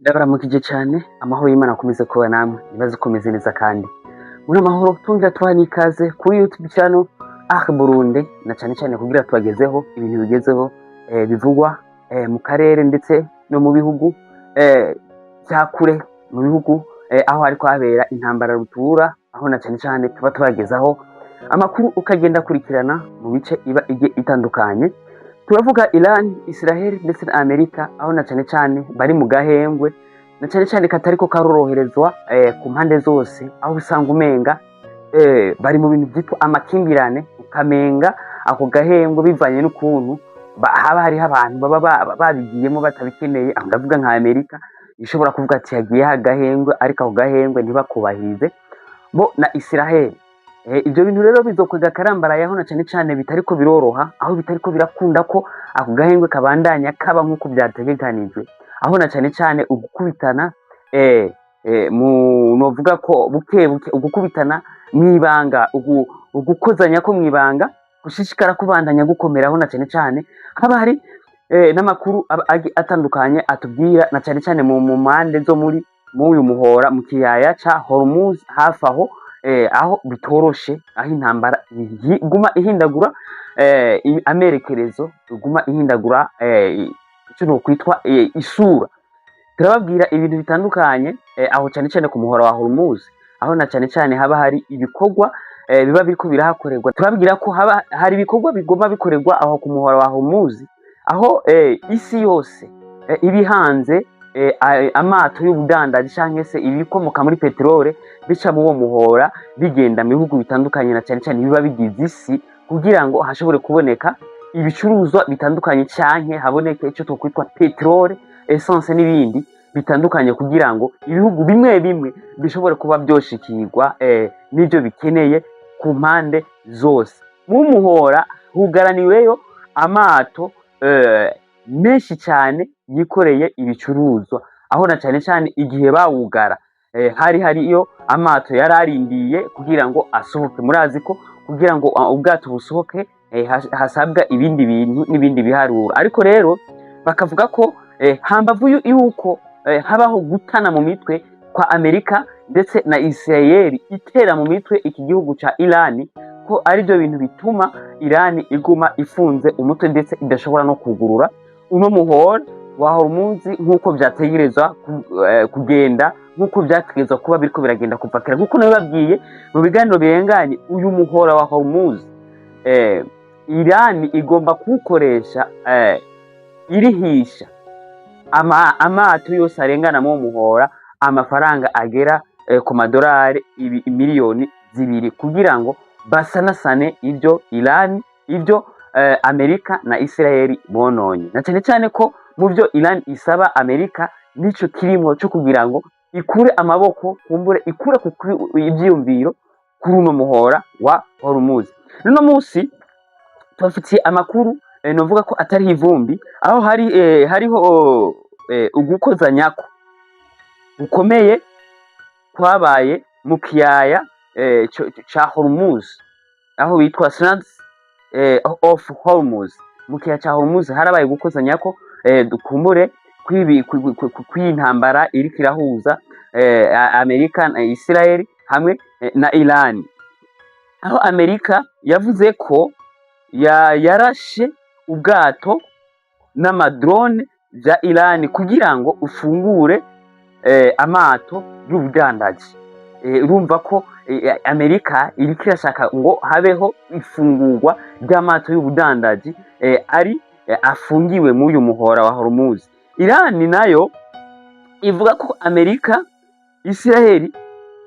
Ndabaramukije cyane amahoro y'Imana akomeze kuba namwe nibaze ukomeze neza kandi muri amahoro tungira tubani ikaze kuri YouTube channel Burundi na cyane cyane kugira tubagezeho ibintu bigezeho bivugwa mu karere ndetse no mu bihugu cyakure mu bihugu aho ariko habera intambara rutura aho na cyane cyane tuba tubagezaho amakuru ukagenda kurikirana mu bice iba itandukanye. Turavuga Iran, Israel ndetse na Amerika aho na cyane cyane bari mu gahengwe na cyane cyane katariko karoroherezwa ku mpande zose aho usanga umenga bari mu bintu byitwa amakimbirane ukamenga ako gahengwe bivanye n'ukuntu haba hari abantu baba babigiyemo batabikeneye. Aho ndavuga nka Amerika ishobora kuvuga ati yagiye hagahengwe ariko ako gahengwe ntibakubahirize bo na Israel. Ibyo bintu rero bizokwega karambarayeho na cyane cyane bitariko biroroha aho bitariko birakunda ko ako gahengwe kabandanya kaba nk'uko byategekanijwe aho na cyane cyane ugukubitana novuga ko buke ugukubitana mwibanga ugukozanya ko mwibanga gushishikara kubandanya gukomeraho na cyane cyane haba hari n'amakuru atandukanye atubwira na cyane cyane mu mpande zo muri uyu muhora mu kiyaya ca Hormuz hafi aho bitoroshe aho intambara iguma ihindagura amerekerezo iguma ihindagura icyo no kwitwa isura. Turababwira ibintu bitandukanye aho cyane cyane ku muhora wa Hormuz aho na cyane cyane haba hari ibikorwa biba biriko birahakorerwa. Turababwira ko haba hari ibikorwa bigoma bikorerwa aho ku muhora wa Hormuz aho isi yose ibihanze amato y'ubudandaji canke se ibikomoka muri peterole bica mu wo muhora bigenda mu bihugu bitandukanye na cyane cyane biba bigize isi kugira ngo hashobore kuboneka ibicuruzwa bitandukanye canke haboneke icyo twokwitwa peterole, essence n'ibindi bitandukanye kugira ngo ibihugu bimwe bimwe bishobore kuba byoshikirwa n'ibyo bikeneye ku mpande zose. Mu muhora hugaraniweyo amato menshi cyane yikoreye ibicuruzwa aho na cyane cyane igihe bawugara hari iyo amato yararindiye kugira ngo asohoke. Murazi ko kugira ngo ubwato busohoke hasabwa ibindi bintu n'ibindi biharuro, ariko rero bakavuga ko hambavu yuko habaho gutana mu mitwe kwa Amerika ndetse na Israel itera mu mitwe iki gihugu ca Iran ko ari byo bintu bituma Iran iguma ifunze umutwe ndetse idashobora no kugurura uno muhora wa Hormuz nk'uko byategerezwa kugenda nk'uko byategerezwa kuba biriko biragenda kuva kera nk'uko nabibabwiye mu biganiro birenganye. Uyu muhora wa Hormuz Iran igomba kuwukoresha irihisha amato yose arengana mu muhora amafaranga agera ku madolari miliyoni 2 kugira ngo basanasane ibyo Iran ibyo Amerika na Israel bononye na cyane cyane ko mu byo Iran isaba Amerika nico kirimo cyo kugira ngo ikure amaboko kumbure ikure ku ibyiyumviro kuri uno muhora wa Hormuz. None munsi tufitiye amakuru novuga ko atari ivumbi aho hariho ugukozanyako ukomeye kwabaye mu kiyaya ca Hormuz aho bitwa Straits of Hormuz. Mu kiyaya ca Hormuz harabaye gukozanyako dukumbure kw'intambara iriko irahuza Amerika na Israel hamwe na Iran aho Amerika yavuze ko yarashe ubwato n'amadrone bya Iran kugira ngo ufungure amato y'ubudandaji. Urumva ko Amerika iriko irashaka ngo habeho ifungurwa ry'amato y'ubudandaji ari afungiwe mu uyu muhora wa Hormuz. Iran nayo ivuga ko Amerika Israel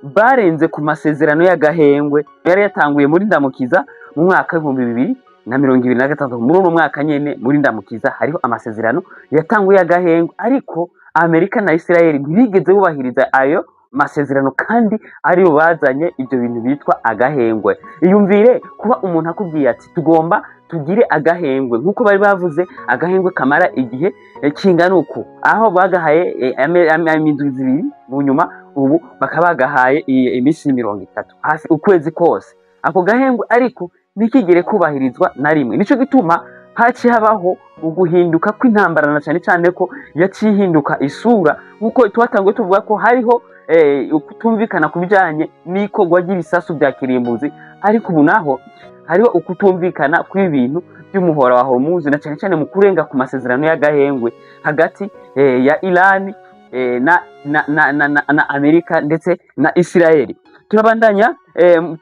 barenze ku masezerano y'agahengwe yari yatanguye muri ndamukiza mu mwaka wa 2026. Muri uno mwaka nyene muri ndamukiza hariho amasezerano yatanguye y'agahengwe ariko Amerika na Israel ntibigeze bubahiriza ayo masezerano kandi ariyo bazanye ibyo bintu bitwa agahengwe. Iyumvire kuba umuntu akubwiye ati tugomba tugire agahengwe nk'uko bari bavuze agahengwe kamara igihe kingana uko aho bagahaye imindwi 2 mu nyuma ubu bakabagahaye iminsi 30 hafi ukwezi kose ako gahengwe ariko nikigere kubahirizwa na rimwe. Nico gituma haciye habaho uguhinduka kw'intambara na cyane cyane ko yaciye ihinduka isura nk'uko twatanguye tuvuga ko hariho ukutumvikana ku bijyanye n'ikorwa ry'ibisasu bya kirimbuzi, ariko ubu naho hariho ukutumvikana kw'ibintu by'umuhora wa Hormuz na cyane cyane mu kurenga ku masezerano y'agahengwe hagati ya Iran na Amerika ndetse na Israel. Turabandanya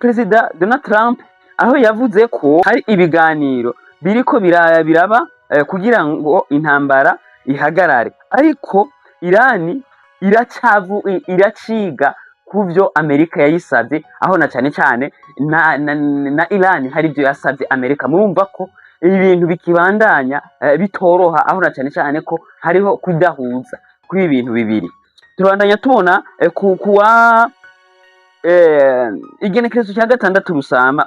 Perezida Donald Trump aho yavuze ko hari ibiganiro biriko biraba kugira ngo intambara ihagarare, ariko Iran iraciga kuvyo Amerika yayisabye, aho na cyane cyane na Iran hari ibyo yasabye Amerika. Murumva ko ibintu bikibandanya bitoroha, aho na cyane cyane ko hariho kudahuza kuri ibintu bibiri. Turabandanya tubona kuwa igenekerezo cya 6 Rusama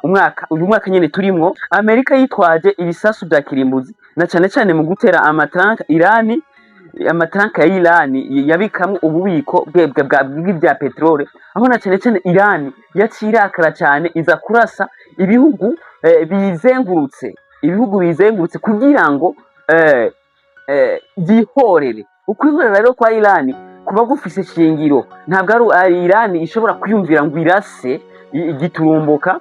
uyu mwaka nyene turimwo, Amerika yitwaje ibisasu bya kirimbuzi na cyane cyane mu gutera amatranka ya Iran yabikamwe ububiko bw'ibya petrole, aho na cyane cyane Iran yacirakara cyane iza kurasa ibihugu bizengurutse kugira ngo yihorere. Ukwihorera rero kwa Iran kuba gufise shingiro, ntabwo ari Iran ishobora kwiyumvira ngo irase igiturumbuka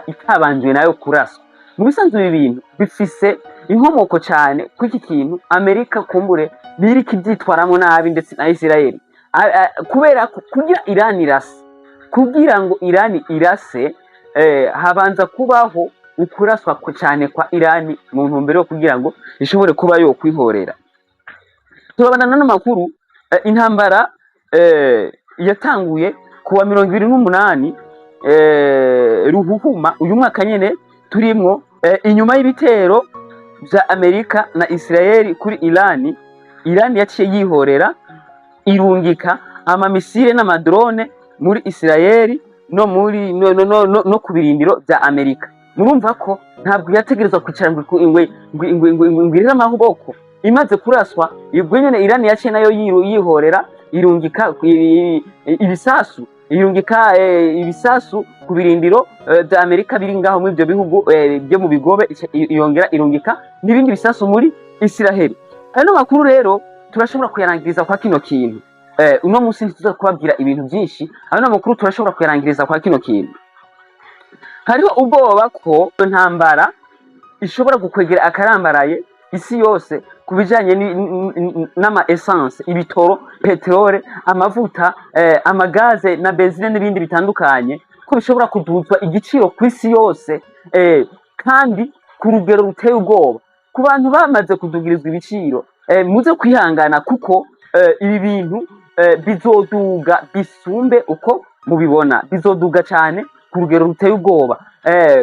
itabanje nayo kuraswa. Mu bisanzwe ibi bintu bifise inkomoko cyane kw'iki kintu Amerika kumbure biriko ibyitwaramo nabi ndetse na Israel, kubera kugira ngo Iran irase habanza kubaho ukuraswa cyane kwa Iran mu ntumbero yo kugira ngo ishobore kuba yo kwihorera. Turabandana n'amakuru. Intambara yatanguye kuwa 28 Ruhuhuma uyu mwaka nyene turimwo, inyuma y'ibitero bya Amerika na Israel kuri Iran yaciye yihorera irungika amamisire n'amadrone muri Israel no ku birindiro bya Amerika. Murumva ko ntabwo yategerezwa kwicara ngo ingwirire amaboko imaze kuraswa. Ibwo nyene Iran yaciye nayo yihorera irungika ibisasu ku birindiro bya Amerika biri ngaho muri ibyo bihugu byo mu bigobe, yongera irungika n'ibindi bisasu muri Israel. Ano makuru rero turashobora kuyarangiriza kwa kino kintu. Uno munsi tuza kubabwira ibintu byinshi, ano makuru turashobora kuyarangiriza kwa kino kintu. Hariho ubwoba ko intambara ishobora gukwegera akarambaraye isi yose ku bijyanye n'ama essence, ibitoro, peterole, amavuta, amagaze na benzine n'ibindi bitandukanye, ko bishobora kuduzwa igiciro ku isi yose kandi ku rugero ruteye ubwoba. Ku bantu bamaze kudugirizwa ibiciro, muze kwihangana kuko ibi bintu bizoduga bisumbe uko mubibona, bizoduga cyane ku rugero ruteye ubwoba,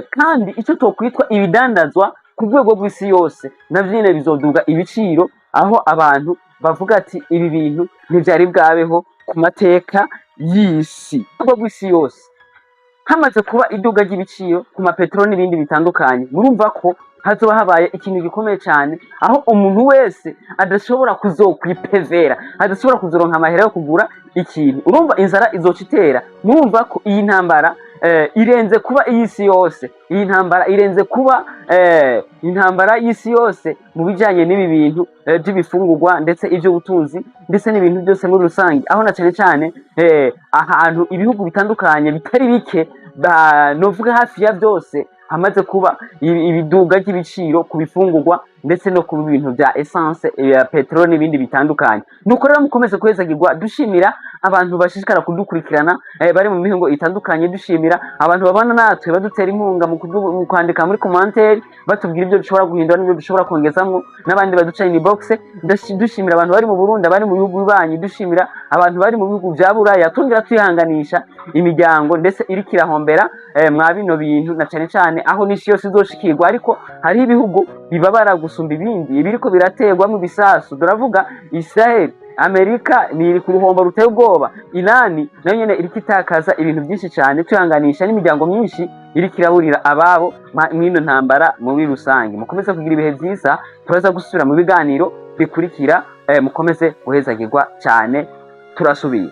kandi icyo tokwitwa ibidandazwa ku rwego rw'isi yose navyo nyene bizoduga ibiciro, aho abantu bavuga ati ibi bintu ntivyari bwabeho ku mateka y'isi. Ku rwego rw'isi yose hamaze kuba iduga ry'ibiciro ku mapetroli n'ibindi bitandukanye, murumva ko hazoba habaye ikintu gikomeye cyane, aho umuntu wese adashobora kuzokwipevera, adashobora kuzoronka amahera yo kugura ikintu. Urumva inzara izoca itera. Murumva ko iyi ntambara irenze kuba iy'isi yose. Iyi ntambara irenze kuba intambara y'isi yose mu bijyanye n'ibi bintu by'ibifungurwa ndetse iby'ubutunzi ndetse n'ibintu byose muri rusange, aho na cyane cyane ahantu ibihugu bitandukanye bitari bike novuga hafi ya byose hamaze kuba ibiduga ry'ibiciro ku bifungurwa ndetse no ku bintu bya essence ya petrol n'ibindi bitandukanye. Nuko rero mukomeze kwezagirwa, dushimira abantu bashishikara kudukurikirana bari mu mihingo itandukanye, dushimira abantu babana natwe badutera inkunga mu kwandika muri commentaire batubwira ibyo dushobora guhindura n'ibyo dushobora kongezamwo, n'abandi baduca inbox. Dushimira abantu bari mu Burundi, bari mu bihugu bibanyi, dushimira abantu bari mu bihugu bya Buraya, tongera twihanganisha imiryango ndetse iri kirahombera mwa bino bintu, na cyane cyane aho n'isi yose izoshikirwa. Ariko hari ibihugu bibabara gusumba ibindi biriko biraterwa mu bisasu, turavuga Israel, Amerika ni ku ruhombo ruteye ubwoba, Iran nayo nyene iri kitakaza ibintu byinshi cyane, twihanganisha n'imiryango myinshi iri kiraburira ababo mwino ntambara muri rusange. Mukomeze kugira ibihe byiza, turaza gusubira mu biganiro bikurikira, mukomeze guhezagirwa cyane, turasubiye.